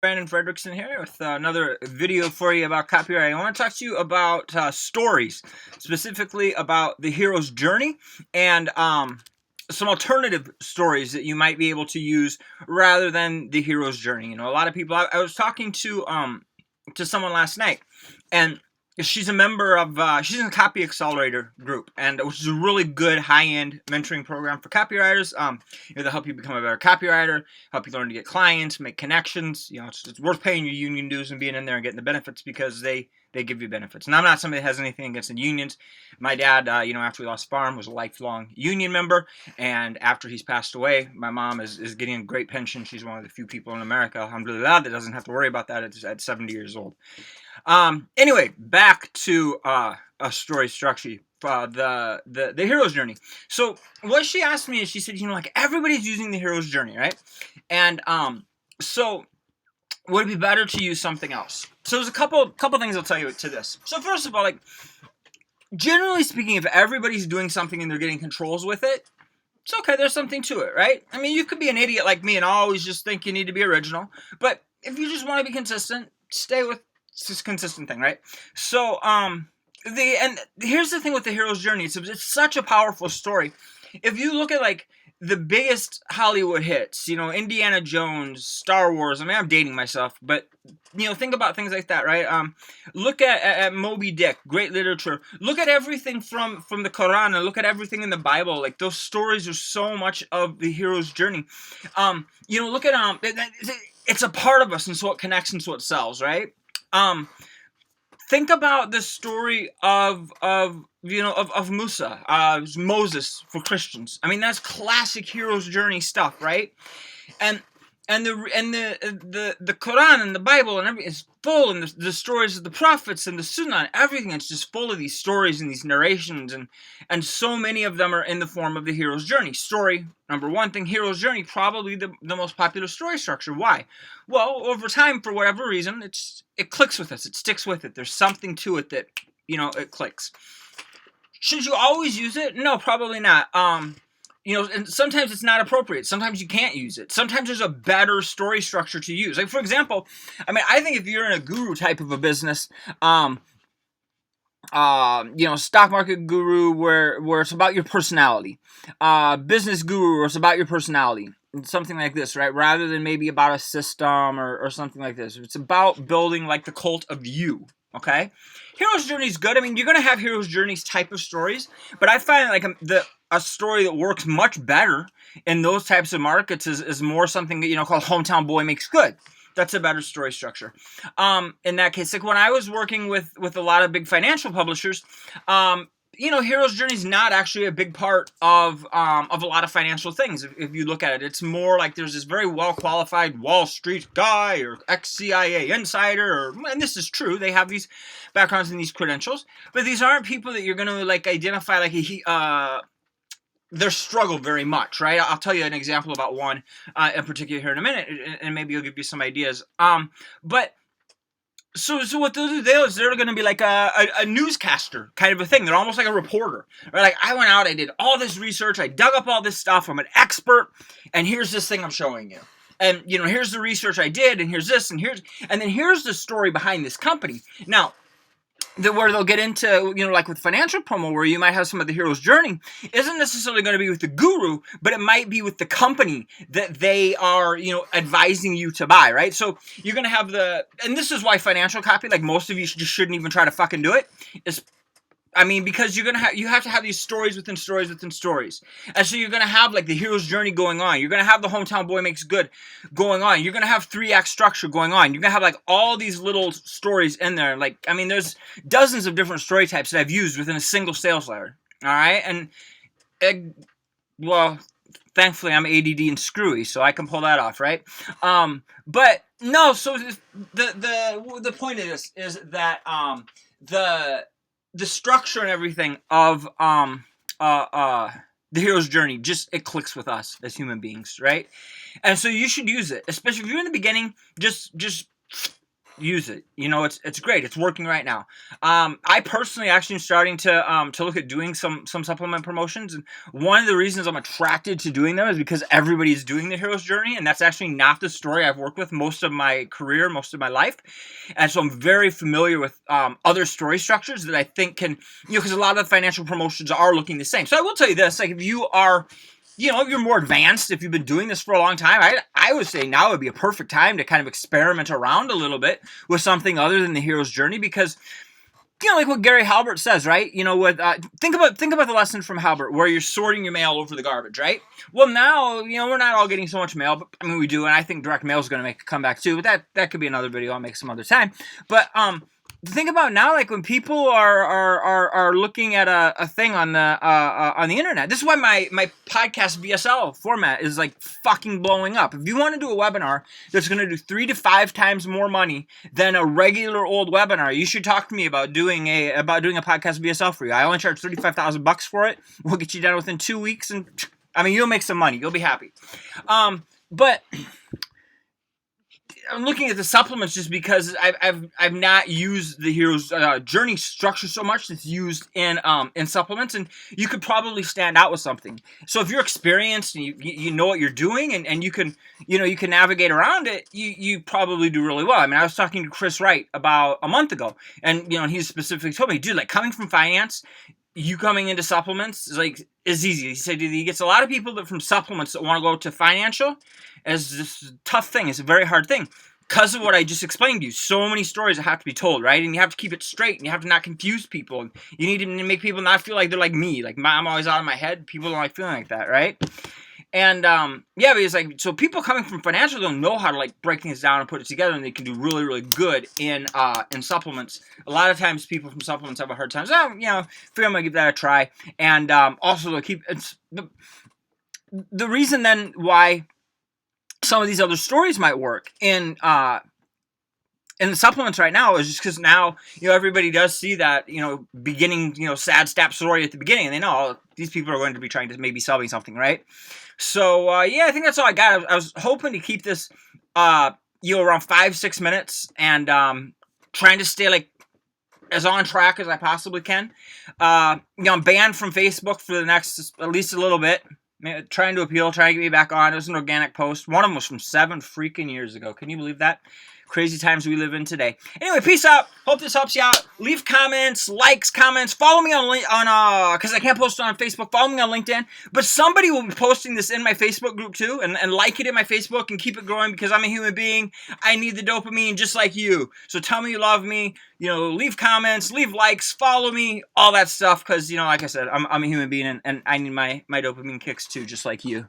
Brandon Fredrickson here with another video for you about copywriting. I want to talk to you about stories, specifically about the hero's journey and some alternative stories that you might be able to use rather than the hero's journey. You know, a lot of people. I was talking to someone last night, and she's a member of she's in the Copy Accelerator group, and which is a really good high-end mentoring program for copywriters. They'll help you become a better copywriter, help you learn to get clients, make connections. You know, it's worth paying your union dues and being in there and getting the benefits because they give you benefits. And I'm not somebody that has anything against the unions. My dad, after we lost farm, was a lifelong union member, and after he's passed away, my mom is getting a great pension. She's one of the few people in America, alhamdulillah, that doesn't have to worry about that at 70 years old. Anyway, back to a story structure. The hero's journey. So what she asked me is, she said, like, everybody's using the hero's journey, right? And so would it be better to use something else? So there's a couple things I'll tell you to this. So first of all, like, generally speaking, if everybody's doing something and they're getting controls with it, it's okay. There's something to it, right? I mean, you could be an idiot like me and always just think you need to be original, but if you just want to be consistent, stay with this consistent thing, right? So, here's the thing with the hero's journey. It's such a powerful story. If you look at, like, the biggest Hollywood hits, Indiana Jones, Star Wars. I mean, I'm dating myself, but think about things like that, right? Look at Moby Dick, great literature. Look at everything from the Quran, and look at everything in the Bible. Like, those stories are so much of the hero's journey. Look at it's a part of us, and so it connects and so it sells, right? Think about the story of Musa, Moses for Christians. I mean, that's classic hero's journey stuff, right? And the Quran and the Bible and everything is full, and the stories of the prophets and the Sunnah and everything. It's just full of these stories and these narrations, and so many of them are in the form of the hero's journey. Story, number one thing, hero's journey, probably the most popular story structure. Why? Well, over time, for whatever reason, it clicks with us. It sticks with it. There's something to it that it clicks. Should you always use it? No, probably not. And sometimes it's not appropriate. Sometimes you can't use it. Sometimes there's a better story structure to use. Like, for example, I think if you're in a guru type of a business, stock market guru where it's about your personality, business guru where it's about your personality, something like this, right? Rather than maybe about a system or something like this. It's about building, like, the cult of you. Okay, hero's journey is good. I mean, you're gonna have hero's journeys type of stories, but I find, like, a story that works much better in those types of markets is more something that called hometown boy makes good. That's a better story structure. In that case, like when I was working with a lot of big financial publishers, hero's journey is not actually a big part of a lot of financial things. If you look at it, it's more like there's this very well qualified Wall Street guy or ex-CIA insider, and this is true. They have these backgrounds and these credentials, but these aren't people that you're going to, like, identify like their struggle very much, right? I'll tell you an example about one in particular here in a minute, and maybe I'll give you some ideas. But so what they'll do is they're going to be like a newscaster kind of a thing. They're almost like a reporter, right? Like, I went out, I did all this research, I dug up all this stuff, I'm an expert, and here's this thing I'm showing you. And, here's the research I did, and here's this, and then here's the story behind this company. Now, where they'll get into, like with financial promo, where you might have some of the hero's journey, isn't necessarily going to be with the guru, but it might be with the company that they are, advising you to buy, right? So you're going to have and this is why financial copy, like, most of you just shouldn't even try to fucking do it, because you have to have these stories within stories within stories. And so you're going to have, like, the hero's journey going on. You're going to have the hometown boy makes good going on. You're going to have 3-act structure going on. You're going to have, like, all these little stories in there. Like, there's dozens of different story types that I've used within a single sales letter. All right? And, well, thankfully I'm ADD and screwy, so I can pull that off, right? But no, so the point of this is that the structure and everything of the hero's journey, just, it clicks with us as human beings, right? And so you should use it, especially if you're in the beginning. Just use it. It's great. It's working right now. I personally actually am starting to look at doing some supplement promotions, and one of the reasons I'm attracted to doing them is because everybody's doing the hero's journey, and that's actually not the story I've worked with most of my career, most of my life, and so I'm very familiar with other story structures that I think can, because a lot of the financial promotions are looking the same. So I will tell you this: like if you are if you're more advanced, if you've been doing this for a long time, I would say now would be a perfect time to kind of experiment around a little bit with something other than the hero's journey, because like what Gary Halbert says, right? Think about the lesson from Halbert where you're sorting your mail over the garbage, right? Well, now we're not all getting so much mail, but I mean we do, and I think direct mail is going to make a comeback too. But that could be another video I'll make some other time. But think about now, like when people are looking at a thing on the internet. This is why my podcast VSL format is like fucking blowing up. If you want to do a webinar that's going to do 3 to 5 times more money than a regular old webinar, you should talk to me about doing a podcast VSL for you. I only charge $35,000 for it. We'll get you done within 2 weeks, and I mean you'll make some money. You'll be happy. But I'm looking at the supplements just because I've not used the hero's journey structure so much that's used in supplements, and you could probably stand out with something. So if you're experienced and you know what you're doing, and you can navigate around it, you probably do really well. I mean, I was talking to Chris Wright about a month ago, and he specifically told me, dude, like coming from finance, you coming into supplements is easy. He said he gets a lot of people from supplements that want to go to financial as this tough thing. It's a very hard thing because of what I just explained to you. So many stories that have to be told, right? And you have to keep it straight, and you have to not confuse people. And you need to make people not feel like they're like me. Like I'm always out of my head. People don't like feeling like that, right? And but it's like, so people coming from financial don't know how to like break things down and put it together, and they can do really, really good in supplements. A lot of times people from supplements have a hard time. So, figure I'm gonna give that a try. And also to keep the reason then why some of these other stories might work in the supplements right now is just because now everybody does see that beginning sad step story at the beginning, and they know these people are going to be trying to maybe sell me something, right? So I think that's all I got. I was hoping to keep this around 5-6 minutes, and trying to stay like as on track as I possibly can. I'm banned from Facebook for the next at least a little bit. Trying to appeal, trying to get me back on. It was an organic post. One of them was from 7 freaking years ago. Can you believe that? Crazy times we live in today. Anyway, peace out. Hope this helps you out. Leave comments, likes, comments. Follow me on because I can't post it on Facebook. Follow me on LinkedIn. But somebody will be posting this in my Facebook group too, and like it in my Facebook and keep it growing, because I'm a human being. I need the dopamine just like you. So tell me you love me. Leave comments, leave likes, follow me, all that stuff. Because like I said, I'm a human being, and I need my dopamine kicks too, just like you.